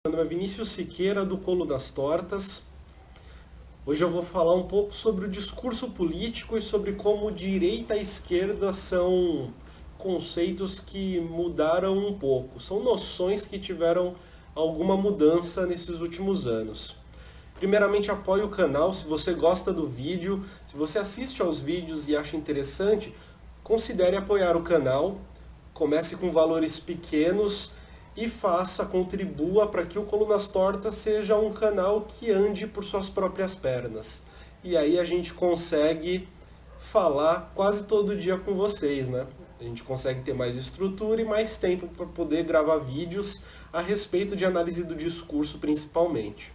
Meu nome é Vinícius Siqueira, do Colo das Tortas. Hoje eu vou falar um pouco sobre o discurso político e sobre como direita e esquerda são conceitos que mudaram um pouco. São noções que tiveram alguma mudança nesses últimos anos. Primeiramente, apoie o canal se você gosta do vídeo. Se você assiste aos vídeos e acha interessante, considere apoiar o canal. Comece com valores pequenos e contribua para que o Colo das Tortas seja um canal que ande por suas próprias pernas. E aí a gente consegue falar quase todo dia com vocês, né? A gente consegue ter mais estrutura e mais tempo para poder gravar vídeos a respeito de análise do discurso principalmente.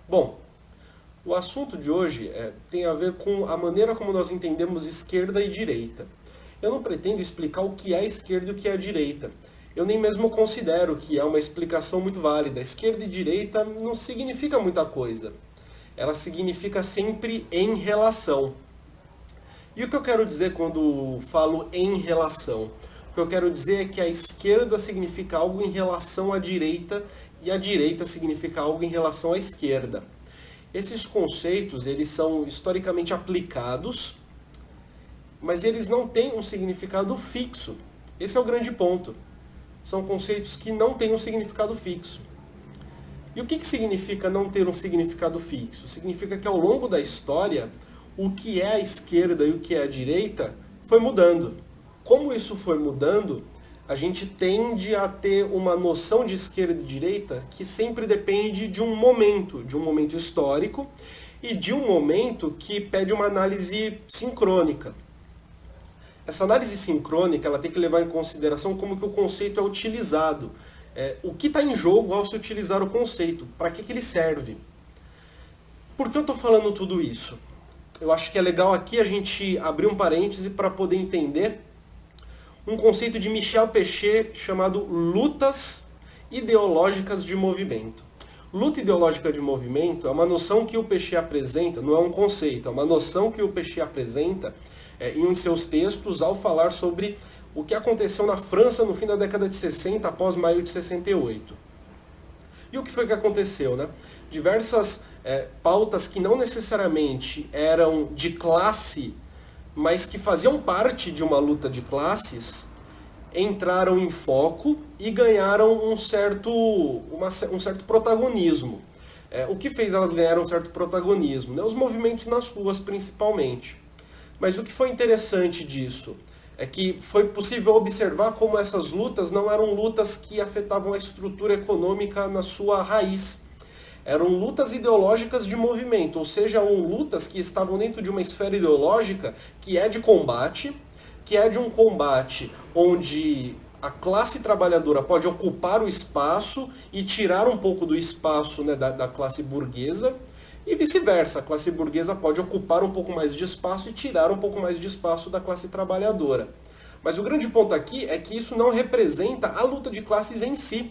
Bom, o assunto de hoje tem a ver com a maneira como nós entendemos esquerda e direita. Eu não pretendo explicar o que é esquerda e o que é direita. Eu nem mesmo considero que é uma explicação muito válida. Esquerda e direita não significa muita coisa. Ela significa sempre em relação. E o que eu quero dizer quando falo em relação? O que eu quero dizer é que a esquerda significa algo em relação à direita e a direita significa algo em relação à esquerda. Esses conceitos, eles são historicamente aplicados, mas eles não têm um significado fixo. Esse é o grande ponto. São conceitos que não têm um significado fixo. E o que significa não ter um significado fixo? Significa que ao longo da história, o que é a esquerda e o que é a direita foi mudando. Como isso foi mudando, a gente tende a ter uma noção de esquerda e direita que sempre depende de um momento histórico e de um momento que pede uma análise sincrônica. Essa análise sincrônica ela tem que levar em consideração como que o conceito é utilizado. O que está em jogo ao se utilizar o conceito? Para que ele serve? Por que eu estou falando tudo isso? Eu acho que é legal aqui a gente abrir um parêntese para poder entender um conceito de Michel Pechet chamado lutas ideológicas de movimento. Luta ideológica de movimento é uma noção que o Pechet apresenta, não é um conceito, é uma noção que o Pechet apresenta em um de seus textos ao falar sobre o que aconteceu na França no fim da década de 60, após maio de 68. E o que foi que aconteceu, né? Diversas pautas que não necessariamente eram de classe, mas que faziam parte de uma luta de classes, entraram em foco e ganharam um certo protagonismo. O que fez elas ganharem um certo protagonismo? Né? Os movimentos nas ruas, principalmente. Mas o que foi interessante disso é que foi possível observar como essas lutas não eram lutas que afetavam a estrutura econômica na sua raiz. Eram lutas ideológicas de movimento, ou seja, eram lutas que estavam dentro de uma esfera ideológica que é de combate, que é de um combate onde a classe trabalhadora pode ocupar o espaço e tirar um pouco do espaço, né, da classe burguesa, e vice-versa, a classe burguesa pode ocupar um pouco mais de espaço e tirar um pouco mais de espaço da classe trabalhadora. Mas o grande ponto aqui é que isso não representa a luta de classes em si.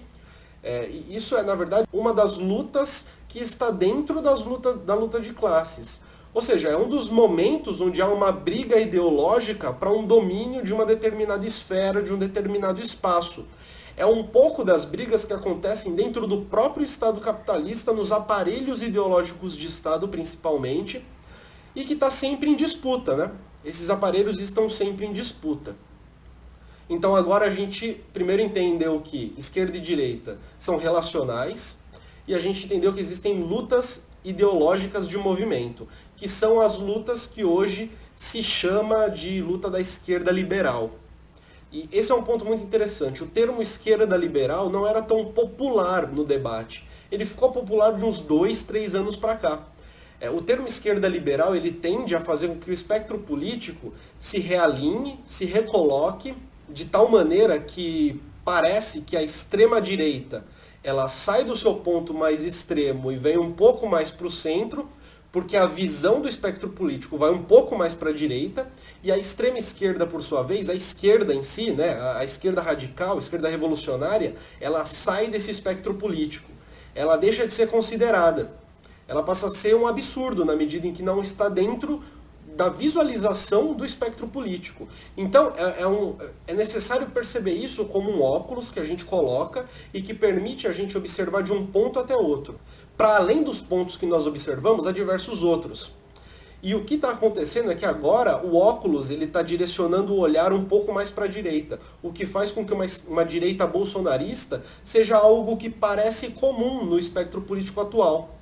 Isso é, na verdade, uma das lutas que está dentro da luta de classes. Ou seja, é um dos momentos onde há uma briga ideológica para um domínio de uma determinada esfera, de um determinado espaço. É um pouco das brigas que acontecem dentro do próprio Estado capitalista, nos aparelhos ideológicos de Estado principalmente, e que está sempre em disputa, né? Esses aparelhos estão sempre em disputa. Então agora a gente primeiro entendeu que esquerda e direita são relacionais, e a gente entendeu que existem lutas ideológicas de movimento, que são as lutas que hoje se chama de luta da esquerda liberal. E esse é um ponto muito interessante. O termo esquerda liberal não era tão popular no debate. Ele ficou popular de uns 2, 3 anos para cá. O termo esquerda liberal ele tende a fazer com que o espectro político se realinhe, se recoloque, de tal maneira que parece que a extrema-direita ela sai do seu ponto mais extremo e vem um pouco mais para o centro, porque a visão do espectro político vai um pouco mais para a direita, e a extrema esquerda, por sua vez, a esquerda em si, né, a esquerda radical, a esquerda revolucionária, ela sai desse espectro político. Ela deixa de ser considerada. Ela passa a ser um absurdo na medida em que não está dentro da visualização do espectro político. Então, é necessário perceber isso como um óculos que a gente coloca e que permite a gente observar de um ponto até outro. Para além dos pontos que nós observamos, há diversos outros. E o que está acontecendo é que agora o óculos está direcionando o olhar um pouco mais para a direita, o que faz com que uma direita bolsonarista seja algo que parece comum no espectro político atual.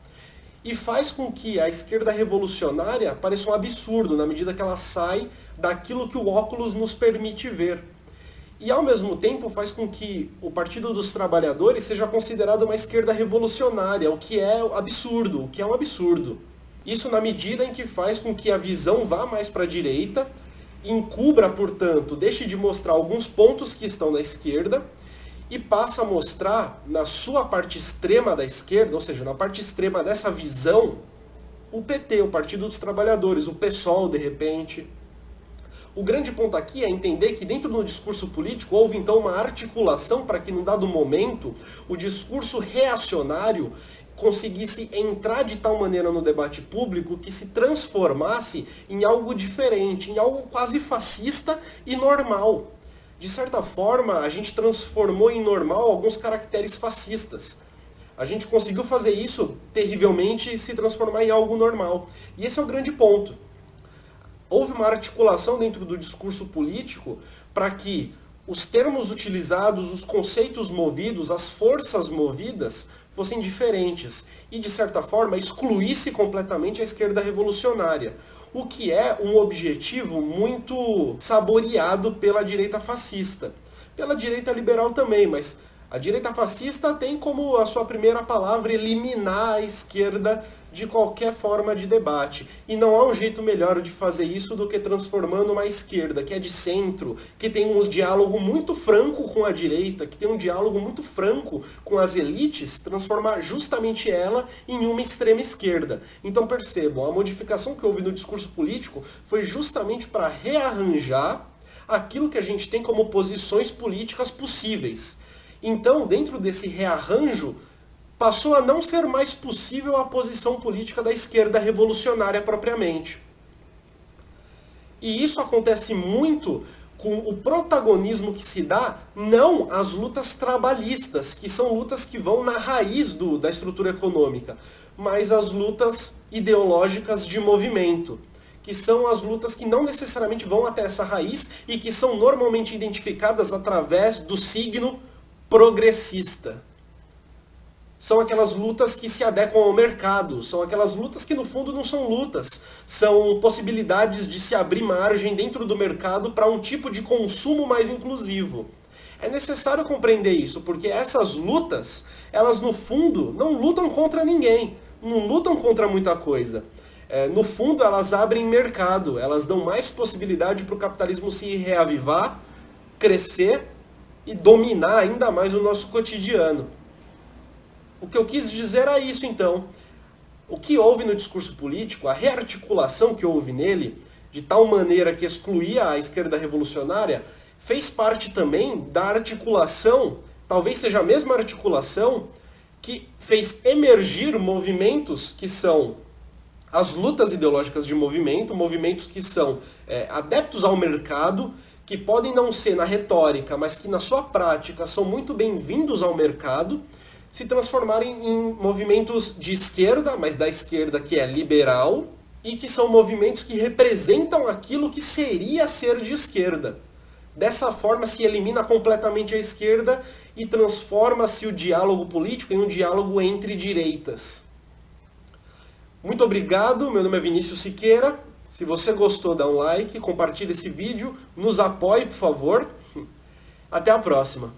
E faz com que a esquerda revolucionária pareça um absurdo, na medida que ela sai daquilo que o óculos nos permite ver. E ao mesmo tempo faz com que o Partido dos Trabalhadores seja considerado uma esquerda revolucionária, o que é absurdo, o que é um absurdo. Isso na medida em que faz com que a visão vá mais para a direita, encubra, portanto, deixe de mostrar alguns pontos que estão na esquerda, e passa a mostrar na sua parte extrema da esquerda, ou seja, na parte extrema dessa visão, o PT, o Partido dos Trabalhadores, o PSOL, de repente. O grande ponto aqui é entender que dentro do discurso político houve então uma articulação para que num dado momento o discurso reacionário conseguisse entrar de tal maneira no debate público que se transformasse em algo diferente, em algo quase fascista e normal. De certa forma, a gente transformou em normal alguns caracteres fascistas. A gente conseguiu fazer isso terrivelmente se transformar em algo normal. E esse é o grande ponto. Houve uma articulação dentro do discurso político para que os termos utilizados, os conceitos movidos, as forças movidas fossem diferentes e, de certa forma, excluísse completamente a esquerda revolucionária. O que é um objetivo muito saboreado pela direita fascista. Pela direita liberal também, mas a direita fascista tem como a sua primeira palavra eliminar a esquerda de qualquer forma de debate. E não há um jeito melhor de fazer isso do que transformando uma esquerda que é de centro, que tem um diálogo muito franco com a direita, que tem um diálogo muito franco com as elites, transformar justamente ela em uma extrema esquerda. Então percebam, a modificação que houve no discurso político foi justamente para rearranjar aquilo que a gente tem como posições políticas possíveis. Então, dentro desse rearranjo, passou a não ser mais possível a posição política da esquerda revolucionária propriamente. E isso acontece muito com o protagonismo que se dá, não às lutas trabalhistas, que são lutas que vão na raiz da estrutura econômica, mas às lutas ideológicas de movimento, que são as lutas que não necessariamente vão até essa raiz e que são normalmente identificadas através do signo progressista. São aquelas lutas que se adequam ao mercado, são aquelas lutas que no fundo não são lutas, são possibilidades de se abrir margem dentro do mercado para um tipo de consumo mais inclusivo. É necessário compreender isso, porque essas lutas, elas no fundo não lutam contra ninguém, não lutam contra muita coisa. No fundo elas abrem mercado, elas dão mais possibilidade para o capitalismo se reavivar, crescer e dominar ainda mais o nosso cotidiano. O que eu quis dizer é isso, então. O que houve no discurso político, a rearticulação que houve nele, de tal maneira que excluía a esquerda revolucionária, fez parte também da articulação, talvez seja a mesma articulação, que fez emergir movimentos que são as lutas ideológicas de movimento, movimentos que são adeptos ao mercado, que podem não ser na retórica, mas que na sua prática são muito bem-vindos ao mercado, se transformarem em movimentos de esquerda, mas da esquerda que é liberal, e que são movimentos que representam aquilo que seria ser de esquerda. Dessa forma se elimina completamente a esquerda e transforma-se o diálogo político em um diálogo entre direitas. Muito obrigado, meu nome é Vinícius Siqueira. Se você gostou, dá um like, compartilhe esse vídeo, nos apoie, por favor. Até a próxima.